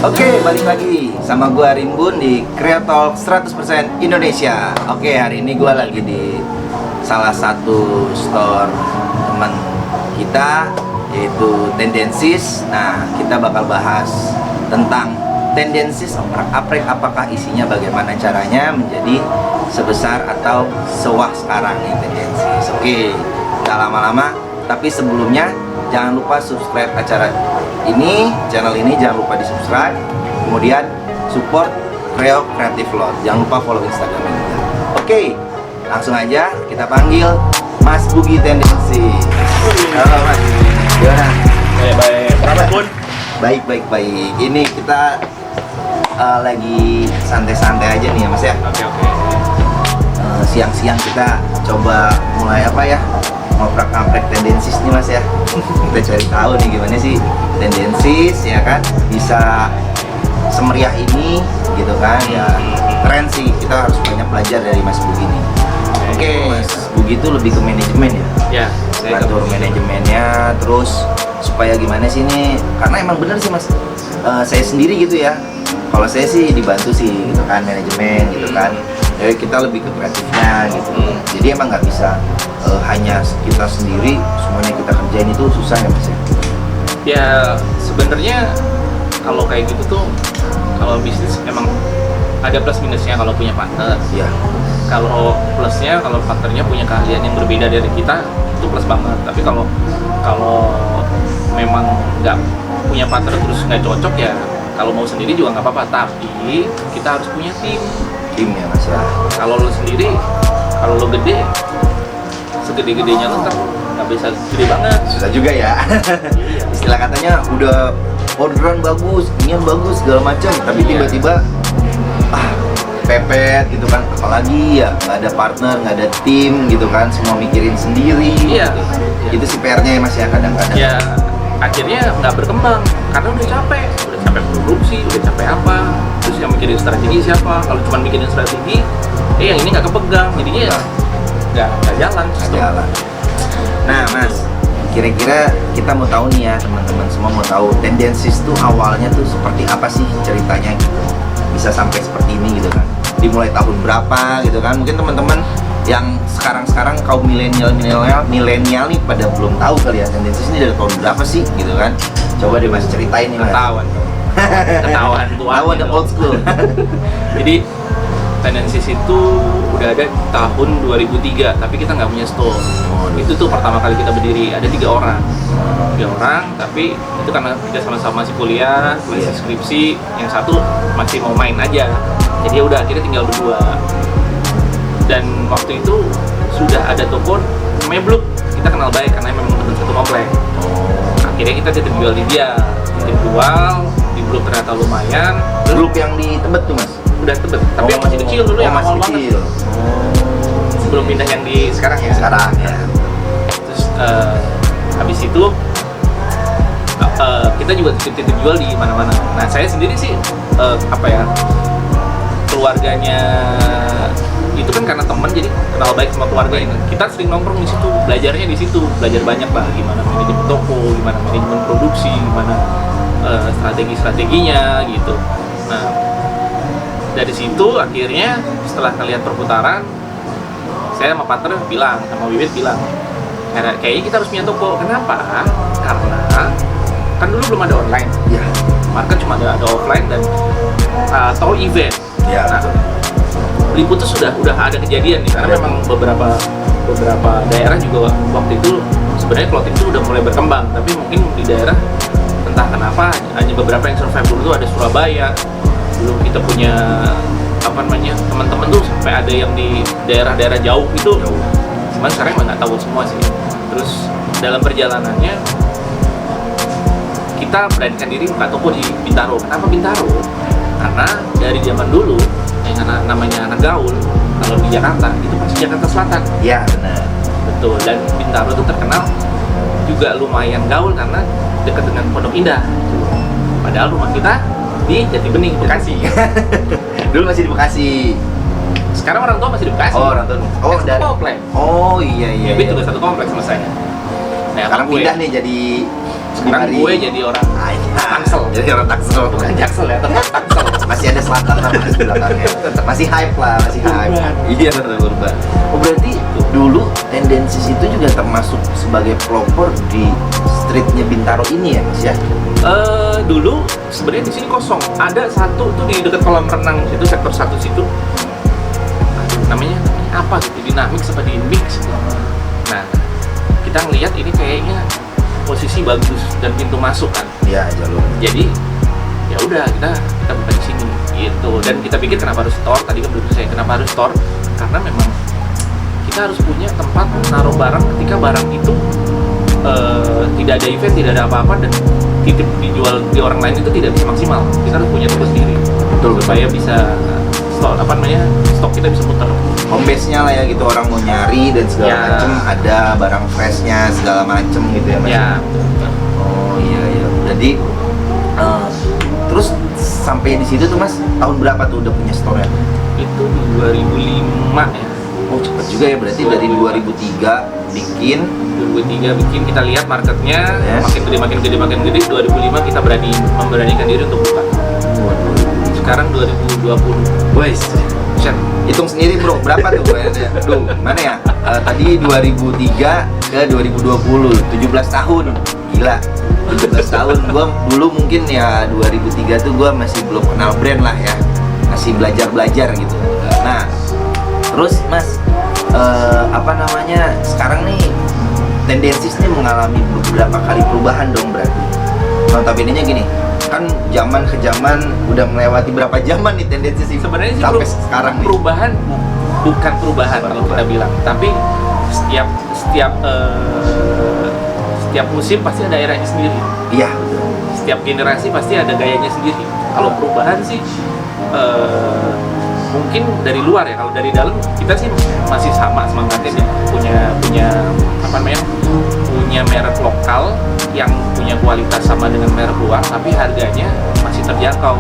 Oke, balik lagi sama gua Rimbun di Creatalk 100% Indonesia. Oke, hari ini gua lagi di salah satu store teman kita, yaitu Tendensis. Nah, kita bakal bahas tentang Tendensis oprak-aprik, apakah isinya, bagaimana caranya menjadi sebesar atau sewah sekarang nih Tendensis. Oke, nggak lama-lama, tapi sebelumnya jangan lupa subscribe channel ini jangan lupa di subscribe, kemudian support Reo Creative Lot, jangan lupa follow Instagram kita. Oke, langsung aja kita panggil Mas Bugi Tendensis. Halo Mas, gimana? Baik, Pun. Baik. Ini kita lagi santai-santai aja nih ya Mas ya. Oke. Siang-siang kita coba mulai ngoprak-ngaprak Tendensis nih Mas ya. Kita cari tahu nih gimana sih Tendensis ya kan bisa semeriah ini gitu kan ya. Keren sih, kita harus banyak belajar dari Mas Bugi nih. Oke, Mas Bugi itu lebih ke manajemen ya. Ya, saya Atur manajemennya, terus supaya gimana sih ini, karena emang bener sih Mas, saya sendiri gitu ya, kalau saya sih dibantu sih gitu kan manajemen gitu kan, jadi kita lebih ke kreatifnya gitu. Jadi emang nggak bisa hanya kita sendiri semuanya kita kerjain, itu susah ya Mas ya. Ya, sebenarnya kalau kayak gitu tuh, kalau bisnis emang ada plus minusnya kalau punya partner. Iya. Kalau plusnya, kalau partnernya punya keahlian yang berbeda dari kita, itu plus banget. Tapi kalau memang nggak punya partner terus nggak cocok ya, kalau mau sendiri juga nggak apa-apa. Tapi kita harus punya tim Ya Mas ya. Kalau lo sendiri, kalau lo gede, segede-gedenya lo ntar nggak bisa gede banget. Susah juga ya. Iya. Istilah katanya udah orderan bagus, ini bagus segala macam, tapi Iya. tiba-tiba pepet gitu kan, apalagi ya nggak ada partner, nggak ada tim gitu kan, semua mikirin sendiri. Iya. Itu sih PR-nya ya Mas ya, kadang-kadang. Ya akhirnya nggak berkembang karena udah capek produksi, udah capek apa, terus yang mikirin strategi siapa. Kalau cuma mikirin strategi, yang ini nggak kepegang, jadinya nggak jalan. Nggak jalan. Nah Mas, kira-kira kita mau tahu nih ya, teman-teman semua mau tahu Tendensis tuh awalnya tuh seperti apa sih ceritanya gitu, bisa sampai seperti ini gitu kan, dimulai tahun berapa gitu kan. Mungkin teman-teman yang sekarang kaum milenial nih pada belum tahu kali ya Tendensis ini dari tahun berapa sih gitu kan. Coba deh Mas ceritain nih Mas. Ketahuan tua. Tahu ada old school. Jadi Tendensis itu udah ada tahun 2003, tapi kita nggak punya store. Itu tuh pertama kali kita berdiri, ada 3 orang, tapi itu karena kita sama-sama masih kuliah, masih skripsi, yang satu masih mau main aja, jadi ya udah akhirnya tinggal berdua. Dan waktu itu sudah ada toko namanya Blue, kita kenal baik karena memang teman satu komplek. Akhirnya kita titip jual di dia, titip jual di Blue, ternyata lumayan. Grup yang di Tebet tuh Mas? Udah Tebet, tapi yang masih kecil dulu, yang masih awal banget. kecil. Sebelum pindah yang di sekarang ya. Sekarang ya. Terus habis itu kita juga titip jual di mana-mana. Nah saya sendiri sih keluarganya itu kan karena teman, jadi kenal baik sama keluarga ini. Kita sering nongkrong di situ, belajarnya di situ, belajar banyak lah gimana manajemen toko, gimana manajemen produksi, gimana strategi-strateginya gitu. Nah dari situ akhirnya setelah ngeliat perputaran, saya sama partner bilang, sama Bibit bilang, kayaknya kita harus punya toko. Kenapa? Karena kan dulu belum ada online, Ya. market cuma ada offline dan atau event. Ya. Nah, Liput tuh sudah ada kejadian nih, karena memang beberapa daerah juga waktu itu sebenarnya clothing itu udah mulai berkembang, tapi mungkin di daerah entah kenapa hanya beberapa yang survive. Dulu tuh ada Surabaya, dulu kita punya teman-teman tuh sampai ada yang di daerah-daerah jauh itu. Cuman sekarang emang nggak tahu semua sih. Terus dalam perjalanannya kita beranikan diri buka toko di Bintaro. Kenapa Bintaro? Karena dari zaman dulu yang namanya anak gaul, kalau di Jakarta itu pasti Jakarta Selatan. Iya benar. Betul. Dan Bintaro itu terkenal juga lumayan gaul karena dekat dengan Pondok Indah. Padahal rumah kita di Jatibening, Bekasi. Dulu masih di Bekasi. Sekarang orang tua masih di Bekasi. Oh, orang tua. Oh, satu dari komplek. Oh, iya. Bibit juga satu komplek sama saya. Nah, Sekarang gue pindah nih jadi Sekarang gue jadi orang Tangsel. Jadi orang Tangsel. Bukan Jaksel ya, tetap Tangsel. Masih ada selatan lah mas belakangnya. Masih hype lah, masih hype. Iya benar urban. Oh berarti dulu Tendensis itu juga termasuk sebagai pelopor di streetnya Bintaro ini ya mas ya? Dulu sebenarnya di sini kosong. Ada satu tuh di dekat kolam renang situ, sektor 1 situ. Namanya apa gitu? Dynamics apa Dinamix? Nah, kita ngelihat ini kayaknya posisi bagus dan pintu masuk kan. Iya jalur. Jadi ya udah kita buka di sini gitu. Dan kita pikir kenapa harus store? Tadi kan belum saya kenapa harus store? Karena memang kita harus punya tempat naruh barang ketika barang itu tidak ada event, tidak ada apa-apa dan titip dijual di orang lain itu tidak bisa maksimal. Kita harus punya toko sendiri. Betul. Supaya bisa stok kita bisa muter. Home base-nya lah ya gitu, orang mau nyari dan segala Ya. macem, ada barang fresh-nya segala macem gitu ya mas. Ya, betul. Oh iya iya. Jadi terus sampai di situ tuh mas, tahun berapa tuh udah punya store-nya? Itu 2005 ya. Oh cepet juga ya, berarti dari 2003 bikin 2003 bikin, kita lihat marketnya Ya. makin gede. 2005 kita memberanikan diri untuk buka. Sekarang 2020. Wes, Set. hitung sendiri bro, berapa tuh? Duh, mana ya? Tadi 2003 ke 2020, 17 tahun. Gila, 17 tahun. Gua dulu mungkin ya 2003 tuh gua masih belum kenal brand lah ya. Masih belajar gitu. Nah, terus Mas, sekarang nih Tendensis nih mengalami beberapa kali perubahan dong berarti. Notabene-nya gini, kan zaman ke zaman udah melewati berapa zaman nih Tendensis ini Sebenarnya sih sampai sekarang nih. perubahan bukan perubahan kalau kita bilang, tapi setiap musim pasti ada eranya sendiri. Iya betul. Setiap generasi pasti ada gayanya sendiri. Kalau perubahan sih mungkin dari luar ya. Kalau dari dalam kita sih masih sama semangatnya, punya punya merek lokal yang punya kualitas sama dengan merek luar, tapi harganya masih terjangkau.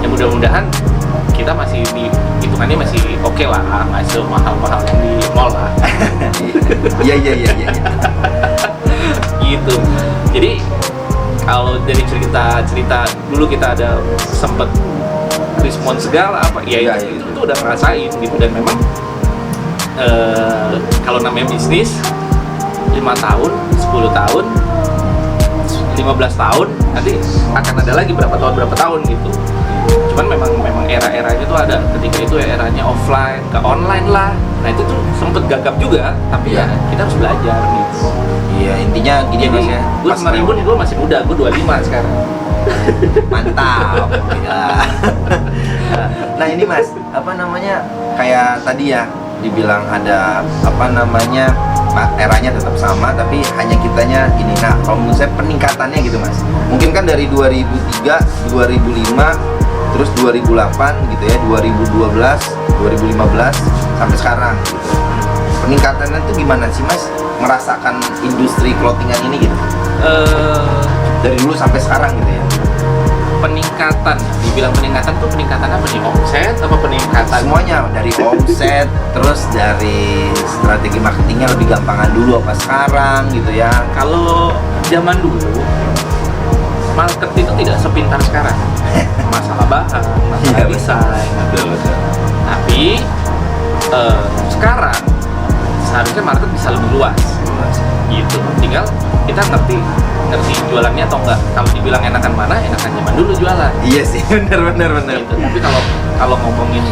Ya mudah-mudahan kita masih hitungannya masih oke lah, nggak semahal-mahal yang di mall lah. Iya. Gitu. Jadi kalau dari cerita dulu kita ada sempet respon segala apa ya, itu udah ngerasain gitu. Dan memang kalau namanya bisnis 5 tahun, 10 tahun, 15 tahun nanti akan ada lagi berapa tahun gitu. Cuman memang era-eranya tuh ada, ketika itu eranya offline ke online lah. Nah itu tuh sempet gagap juga, tapi ya kita harus belajar gitu. Iya, intinya gini Jadi mas ya. gue sama Rimbun gue masih muda, gue 25 sekarang. Mantap. Gila. Nah ini mas, kayak tadi ya dibilang ada eranya tetap sama tapi hanya kitanya ini. Nah kalau menurut saya peningkatannya gitu mas, mungkin kan dari 2003, 2005 terus 2008 gitu ya, 2012, 2015 sampai sekarang gitu. Peningkatannya tuh gimana sih mas merasakan industri clothingan ini gitu? Dari dulu sampai sekarang gitu ya. Peningkatan, dibilang peningkatan tuh peningkatan apa nih? Omset apa peningkatan? Semuanya, dari omset, terus dari strategi marketingnya lebih gampangan dulu apa sekarang gitu ya. Kalau zaman dulu market itu tidak sepintar sekarang. Masalah bahan, masalah desain. Betul. Tapi sekarang seharusnya market bisa lebih luas gitu. Tinggal kita ngerti jualannya atau enggak. Kalau dibilang enakan mana, enakan zaman dulu jualan. Iya sih, benar. Gitu. Tapi kalau ngomongin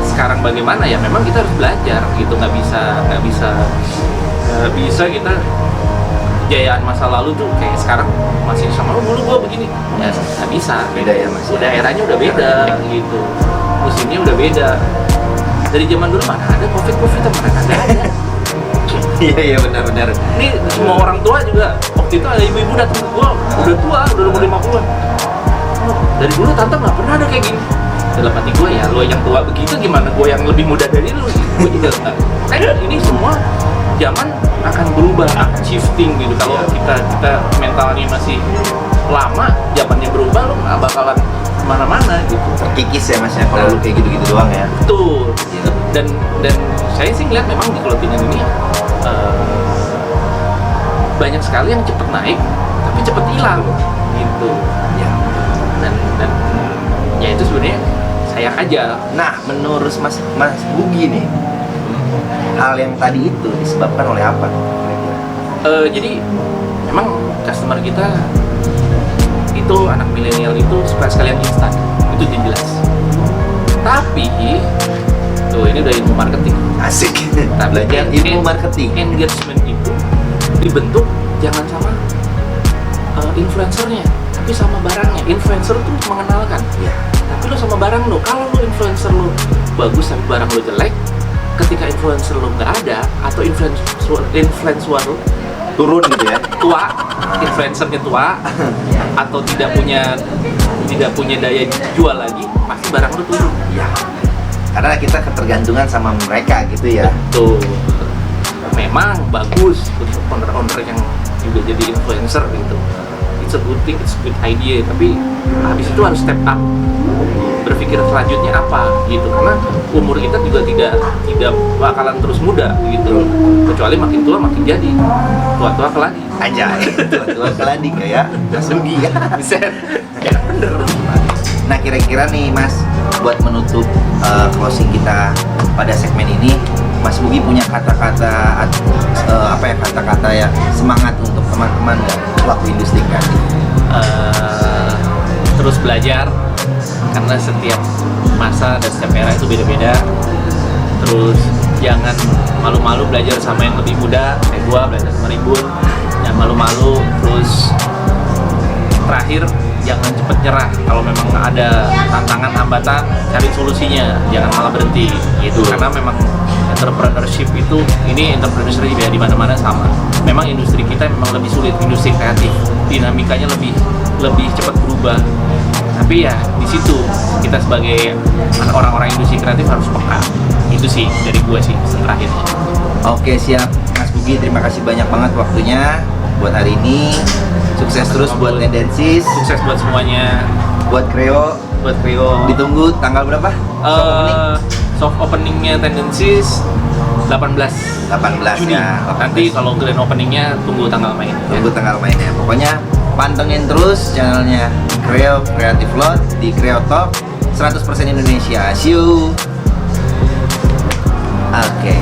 sekarang bagaimana ya, memang kita harus belajar gitu. Nggak bisa kita kejayaan masa lalu tuh kayak sekarang masih sama dulu gua begini ya, nggak bisa. Beda ya mas. Udah eranya udah beda gitu, musimnya udah beda. Dari zaman dulu mana ada covid mana ada. Iya benar. Ini semua orang tua juga, waktu itu ada ibu-ibu datang ke gua, udah tua, udah umur 50-an. Dari dulu tante nggak pernah ada kayak gini. Dalam hati gua ya, lo yang tua begitu gimana gua yang lebih muda dari lo? Gua juga enggak. Ini semua zaman akan berubah, akan shifting gitu. Kalau kita mentalnya masih lama, zamannya berubah, lo nggak bakalan kemana-mana gitu. Terkikis ya mas ya, kalau lu kayak gitu-gitu doang ya. Betul. Dan saya sih ngeliat memang di clothingan ini banyak sekali yang cepet naik tapi cepet hilang gitu Ya. dan ya itu sebenarnya sayang aja. Nah, menurut Mas Bugi nih, hal yang tadi itu disebabkan oleh apa? Jadi memang customer kita itu anak milenial itu suka sekali yang instan, itu jelas. Tapi tuh ini udah ilmu marketing. Asik. Nah, Belajar ilmu marketing. Engagement itu dibentuk jangan sama influencernya, tapi sama barangnya. Influencer tuh mengenalkan. Ya. Tapi lo sama barang lo. Kalau lo influencer lo bagus tapi barang lo jelek, ketika influencer lo nggak ada atau influencer lo Turun gitu ya. tua, influencernya tua atau tidak punya daya jual lagi, pasti barang lo turun. Ya. Karena kita ketergantungan sama mereka gitu ya. Tuh, memang bagus untuk owner-owner yang juga jadi influencer gitu. It's a good thing, it's a good idea. Tapi habis itu harus step up, berpikir selanjutnya apa gitu. Karena umur kita juga tidak bakalan terus muda gitu. Kecuali makin tua makin jadi tua-tua keladi. Aja. Tua keladi kayak Mas Bugi ya. Bisa, ya bener. Nah, kira-kira nih Mas, buat menutup closing kita pada segmen ini, Mas Bugi punya kata-kata kata-kata ya semangat untuk teman-teman nggak pelaku industri kreatif? Terus belajar, karena setiap masa dan setiap era itu beda-beda. Terus jangan malu-malu belajar sama yang lebih muda, kayak gua belajar sama Rimbun, jangan malu-malu. Terus terakhir, jangan cepet nyerah. Kalau memang ada tantangan, hambatan, cari solusinya, jangan malah berhenti gitu. Karena memang entrepreneurship itu, ini entrepreneurship ya di mana-mana sama. Memang industri kita memang lebih sulit, industri kreatif, dinamikanya lebih cepat berubah. Tapi ya di situ kita sebagai orang-orang industri kreatif harus peka. Itu sih dari gue sih terakhirnya. Oke, siap Mas Bugi, terima kasih banyak banget waktunya buat hari ini. Sukses terus buat Tendensis, Sukses buat semuanya. buat Kreo. Ditunggu tanggal berapa? Soft openingnya Tendensis 18 Juni. ya. Nanti kalau grand openingnya tunggu tanggal main. Tunggu tanggal mainnya. Pokoknya pantengin terus channelnya Kreo Creative Lot di Kreo Talk 100% Indonesia. See you. Oke.